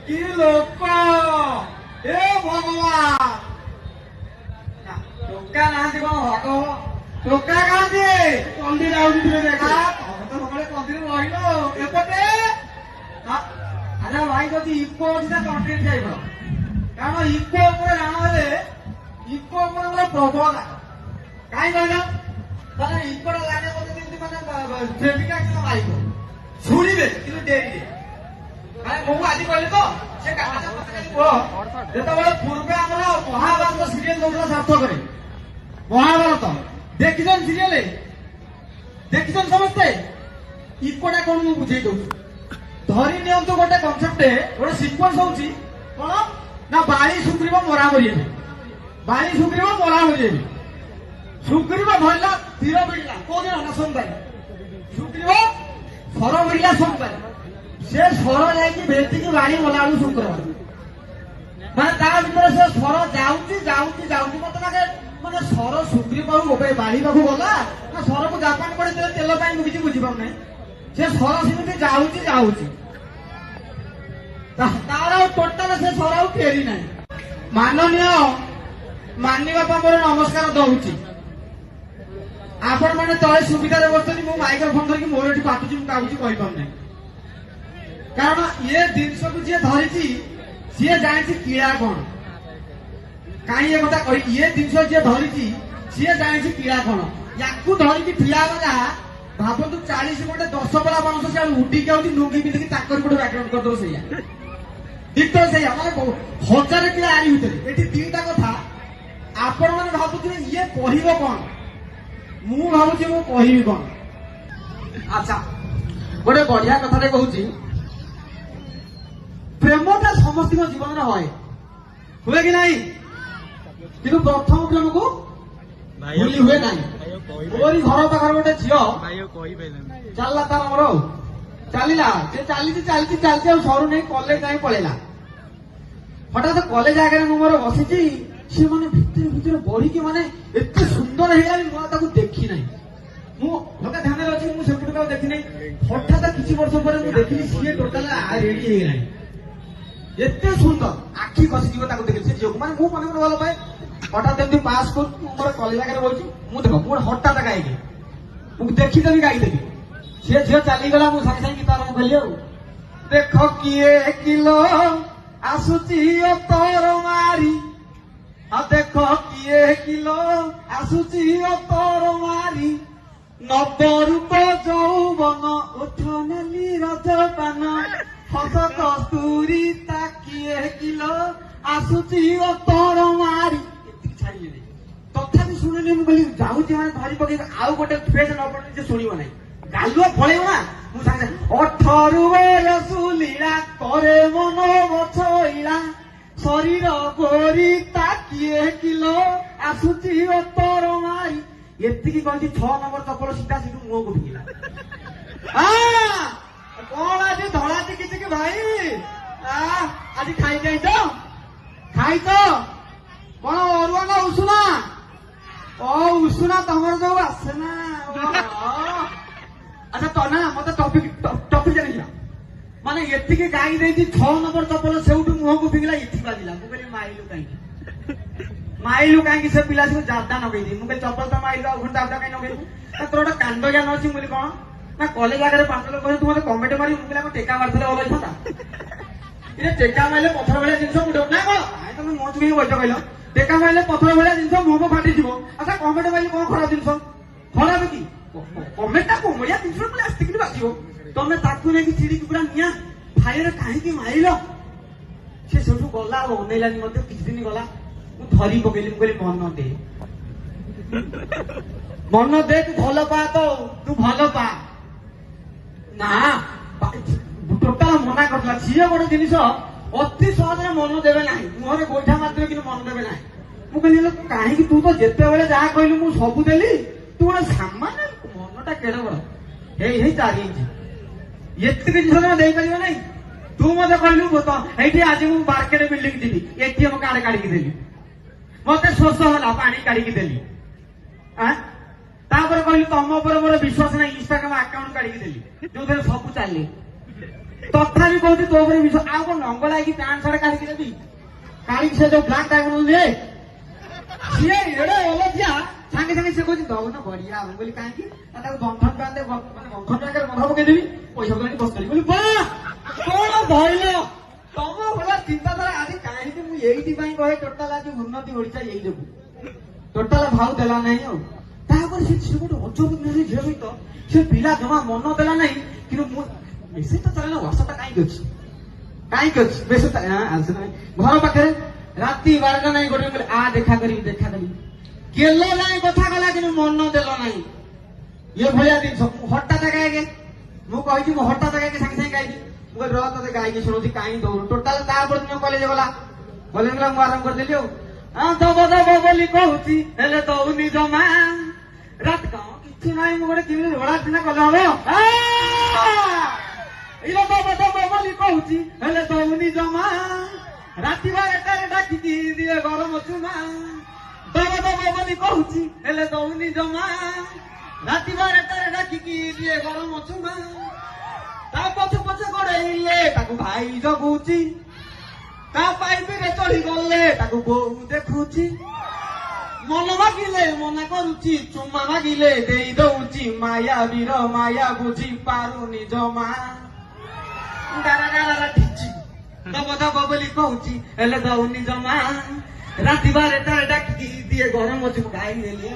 কি লোক এ ভগবান ଟୋକା ନାହାନ୍ତି କଣ ହକ ଟୋକା କାହାନ୍ତି କନ୍ଦି ଯାଉଥିଲେ ଦେଖା ତମେ ତ ସବୁବେଳେ କନ୍ଦିରେ ରହିଲ ଏପଟେ ଆରେ ଭାଇ ଯଦି ଇକୋ ଅଛି ନା କଣ୍ଟ୍ରିରେ ଯାଇବ କାରଣ ଇକୋ ଉପରେ ରାଣ ହେଲେ ଇକୋ ଉପରେ ମୋର ପ୍ରବଳ ରାଗ କାହିଁ କହିଲ ମାନେ ଇକୋଟା ଲାଗେ ମତେ ଯେମିତି ମାନେ ଟ୍ରେଫିକ୍ ଆକ୍ସିଡେଣ୍ଟ ମାରିବ ଶୁଣିବେ କିନ୍ତୁ ଡେରିରେ ମାନେ ମୁଁ ଆଜି କହିଲି ତ ସେ ଯେତେବେଳେ ପୂର୍ବେ ଆମର ମହାଭାରତ ସିରିଏଲ ଦଉଥିଲା ସାର୍ଥକରେ ମହାଭାରତ ଦେଖିଛନ୍ ସିରିଏଲ ଦେଖିଛନ୍ ସମସ୍ତେ ଇକୋଟା କଣ ମୁଁ ବୁଝେଇ ଦଉଛି ଧରି ନିଅନ୍ତୁ ଗୋଟେ କନସେପ୍ଟ ଗୋଟେ ସିକ୍ୱେନ୍ସ ହଉଛି କଣ ନା ବାଳି ସୁଗ୍ରୀବ ମରାମରି ହେବେ ବାଳି ସୁଗ୍ରୀବ ମରାମରି ହେବେ ସୁଗ୍ରୀବ ଧରିଲା ତୀର ଭିଡ଼ିଲା କୋଉଦିନ ନା ସୋମବାର ସୁଗ୍ରୀବ ସର ଭିଡ଼ିଲା ସୋମବାର ସେ ସର ଯାଇକି ଭେଟିକି ବାଳି ଗଲା ବେଳକୁ ଶୁକ୍ରବାର ମାନେ ତା ଭିତରେ ସେ ସର ଯାଉଛି ଯାଉଛି ଯାଉଛି ମତେ ଲାଗେ ମାନେ ସର ସୁଗ୍ରୀବ ବାଢିବାକୁ ଗଲା ନା ସରକୁ ଜାପାନ ପଡେ ତେଲ ପାଇଁ ମୁଁ କିଛି ବୁଝିପାରୁନାହିଁ ସେ ସର ସେମିତି ଯାଉଛି ଯାଉଛି ତାର ଆଉ ଟୋଟାଲ ସେ ସର ଆଉ ଫେରି ନାହିଁ ମାନନୀୟ ମାନିବା ମୋର ନମସ୍କାର ଦଉଛି ଆପଣ ମାନେ ତଳେ ସୁବିଧାରେ ବସୁଛନ୍ତି ମୁଁ ମାଇକ୍ରୋଫୋନ ଧରିକି ମୋର ଏଠି କାଟୁଛି ମୁଁ କାହାକୁ କହିପାରୁନାହିଁ କାରଣ ଏ ଜିନିଷକୁ ଯିଏ ଧରିଛି ସିଏ ଜାଣିଛି କିଳା କଣ କାହିଁ ଏ କଥା କହି ଇଏ ଜିନିଷ ଯିଏ ଧରିଛି ସିଏ ଜାଣିଛି କିଳା କଣ ୟାକୁ ଧରିକି ଠିଆ ଗଲା ଭାବନ୍ତୁ 40 ଗୋଟେ 10 ବେଳା ବାଉଁଶ ସେ ଉଠିକି ଆଉଛି ଲୁଙ୍ଗି ପିନ୍ଧିକି ତାଙ୍କରି ଗୋଟେ ବ୍ୟାକଗ୍ରାଉଣ୍ଡ କରିଦବ ସେଇଆ ଦିଟ ସେଇଆ ମାନେ 1000 କିଳା ଆରି ଭିତରେ ଏଠି ଦିଟା କଥା ଆପଣ ମାନେ ଭାବୁଥିବେ ଇଏ କହିବ କଣ ମୁଁ ଭାବୁଛି ମୁଁ କହିବି କଣ ଆଚ୍ଛା ଗୋଟେ ବଢିଆ କଥାଟେ କହୁଛି ପ୍ରେମଟା ସମସ୍ତଙ୍କ ଜୀବନରେ ହୁଏ କି ନାହିଁ କିନ୍ତୁ ପ୍ରଥମ ପ୍ରେମକୁ ଭୁଲି ହୁଏ ନାହିଁ ମୋରି ଘର ପାଖରେ ଗୋଟେ ଝିଅ ଚାଲିଲା ତାର ମୋର ଚାଲିଲା ସେ ଚାଲିଛି ଆଉ ସରୁ ନେଇ କଲେଜ ଯାଇ ପଳେଇଲା ହଠାତ୍ କଲେଜ ଆଗରେ ମୁଁ ମୋର ବସିଛି ସେ ମାନେ ଭିତରେ ବଢିକି ମାନେ ଏତେ ସୁନ୍ଦର ହେଇଗଲା ମୁଁ ତାକୁ ଦେଖି ନାହିଁ ମୁଁ ହଠାତ୍ ଧ୍ୟାନରେ ଅଛି ମୁଁ ସେପଟକୁ ଆଉ ଦେଖି ନାହିଁ ହଠାତ୍ କିଛି ବର୍ଷ ପରେ ମୁଁ ଦେଖିଲି ସିଏ ଟୋଟାଲ ରେଡି ହେଇଗଲାଣି ଏତେ ସୁନ୍ଦର ଆଖି ଖସିଯିବ ତାକୁ ଦେଖିଲି ସେ ଝିଅକୁ ମାନେ ମୁଁ ମନେ ମନେ ଭଲ ପାଏ ହଠାତ୍ ଏମିତି ପାସ୍ କରୁଛି ମୁଁ ମୋର କଲେଜ ଆଗରେ ବସିଛି ମୁଁ ଦେଖ ମୁଁ ହଠାତ୍ ଗାଇକି ମୁଁ ଦେଖିଦେବି ଗାଇଦେବି ସେ ଝିଅ ଚାଲିଗଲା ମୁଁ ସାଙ୍ଗେ ସାଙ୍ଗେ ଗୀତ ଆରମ୍ଭ କଲି ଆଉ ଦେଖ କିଏ କିଲୋ ଆସୁଛି ଅତର ମାରି ଆଉ ଦେଖ କିଏ କିଲୋ ଆସୁଛି ଅତର ମାରି ନବରୂପ ଯୌବନ ଉଠ ନେଲି ରଜପାନ ହସ କସ୍ତୁରୀ ତାକିଏ କିଲୋ ଆସୁଛି ଅତର ମାରି ଏତିକି ଛାଡିଲେ ତଥାପି ଶୁଣିଲି ମୁଁ କହିଲି ଯାଉଛି ମାନେ ଧରି ପକେଇବି ଆଉ ଗୋଟେ ଫେଜ ନ ପଡିଲେ ସେ ଶୁଣିବ ନାହିଁ ଗାଲୁଆ ପଳେଇବ ନା ମୁଁ ସାଙ୍ଗେ 18 ବୟସ ଲୀଳା କରେ ମନ ବଛଇଳା ଶରୀର ଗୋରି ତାକିଏ କିଲୋ ଆସୁଛି ଅତର ମାରି ଏତିକି କହିକି 6 ନମ୍ବର ଚପଲ ସିଧା ସେଠୁ ମୁହଁକୁ ଢୁକିଲା କଣ ଆଜି ଧଳା ଚିକିଛି କି ଭାଇ ଆଜି ଖାଇଛ କଣ ଅରୁଆ ନା ଉଷୁନା ଉଷୁନା ତମର ଯୋଉ ଆସେ ନା ଆଚ୍ଛା ତ ନା ମତେ ଟପିକ ଜାଣିଲା ମାନେ ଏତିକି ଗାଈ ଦେଇଛି 6 ନମ୍ବର ଚପଲ ସେଉଠୁ ମୁହଁକୁ ଫିଙ୍ଗିଲା ଏଠି ବାଜିଲା ମୁଁ କହିଲି ମାଇଲୁ କାହିଁକି ସେ ପିଲା ସବୁ ଜାଦା ନଗେଇଛି ମୁଁ କହିଲି ଚପଲ ତ ମାଇଲୁ ଆଉ ଘଣ୍ଟା ଜାଦା କାହିଁ ନଗେଇବୁ ତୋର ଗୋଟେ କାଣ୍ଡ ଜ୍ଞାନ ଅଛି ମୁଁ କହିଲି କଣ ନା କଲେଜ ଆଗରେ 5 ଲୋକ ତୁ ମତେ କମେଣ୍ଟ ମାରି ମୁଁ କହିଲି ଆମେ ଟେକା ମାରିଥିଲେ ଭଲ ହେଇଥାନ୍ତା ଟେକା ମାରିଲେ ପଥର ଭଳିଆ ଜିନିଷ ମୁଣ୍ଡ ନା କଣ ତମେ ମୋ ଚୁକି ବୈଠ କହିଲ ଟେକା ମାରିଲେ ପଥର ଭଳିଆ ଜିନିଷ ମୁହଁ ଫାଟିଯିବ ଆଚ୍ଛା କମେଣ୍ଟ ମାରିଲେ କଣ ଖରାପ ଜିନିଷ ଖରାପ କି କମେଣ୍ଟଟା କୋମଳିଆ ଜିନିଷ ପୁରା ଆସିକି ବାଜିବ ତମେ ତାକୁ ନେଇକି ଚିଡିକି ପୁରା ନିଆଁ ଭାଇରେ କାହିଁକି ମାରିଲ ସେ ସେଠୁ ଗଲା ଆଉ ଅନେଇଲାନି ମତେ କିଛି ଦିନ ଗଲା ମୁଁ ଧରି ପକେଇଲି ମୁଁ କହିଲି ମନ ଦେ ତୁ ଭଲ ପା ତ ତୁ ଭଲ ପା ନା ଟୋଟାଲ ମନା କରିଥିଲା ଝିଅ ଗୋଟେ ଜିନିଷ ଅତି ସହଜରେ ମନ ଦେବେ ନାହିଁ ମୁହଁରେ ଗୋଇଠା ମାରିଦେବେ କିନ୍ତୁ ମନ ଦେବେ ନାହିଁ ମୁଁ କହିଲି କାହିଁକି ତୁ ତ ଯେତେବେଳେ ଯାହା କହିଲୁ ମୁଁ ସବୁ ଦେଲି ତୁ ଗୋଟେ ସାମାନ୍ୟ ମନଟା କେଡେ ବଡ ହେଇ 4 ଇଞ୍ଚ ଏତିକି ଜିନିଷ ତମେ ଦେଇପାରିବ ନାହିଁ ତୁ ମତେ କହିଲୁ ଏଇଠି ଆଜି ମୁଁ ମାର୍କେଟ ବିଲ୍ଡିଂ ଯିବି ଏଟିଏମ କାର୍ଡ କାଢିକି ଦେଲି ମତେ ଶୋଷ ହେଲା ପାଣି କାଢିକି ଦେଲି तापर कहली तुम उपर मोर विश्वास ना इंस्टाग्राम अकाउंट काढ़ी देली जो सब चलले तथापि कहती तो विश्वास आउ कौन नंग लगी पैंट सार्ट काढ़ी देवी काढ़ी से जो ब्लाक डायमंड ले सी एड़े अलजिया सागे सागे से कहती दब ना बढ़िया हम बोली कहीं बंधन बांधे बंधन टाइम बंधा पकईदेवी पैसा को बस करी बोली कौन भइल तुम भला चिंताधारा आज कहीं मुझे कहे टोटाल आज उन्नति ओडिशा यही जो टोटाल भाव देला नहीं गोटे अजब झील सहित से पिला जमा मन देला नहीं कि मेसेज तो चला व्हाट्सएप कहीं मेसेज घर पाखे राति 12टा नहीं गोटे बोले आ देखा करी केल जाए कथा कला कि मन देल नहीं ये भाया जिन हटात गाए मुझे हटात गाई सागे सागे गाई मुझे रह ते गाई शुणी कहीं दौड़ टोटाल दिन कॉलेज गला कॉलेज गला आरंभ करदेली दब दब बोली कहूँ दौनी जमा रात कौन कि ना गोटे कि रोड़ा सिना कले हम दब दब बोली कहूँ दौनी जमा राति 12टारे डाकिकी दिए गरम चुमा दब दब बोली कहूँ दौनी जमा राति 12टारे डाकिकी दिए गरम चुमा ता पछ पछ गोड़े भाई जगुची ता पाइपी रे चढ़ी गले बोऊ देखुची मन मागिले मना करुची चुमा मागिले देई दउची माया वीर माया बुझी पारुनी जमा डारा डारा ठिची दब दब बोली कहूची हेले दउनी जमा राति 12टारे डाकी दिए गरम चुमा गाई देली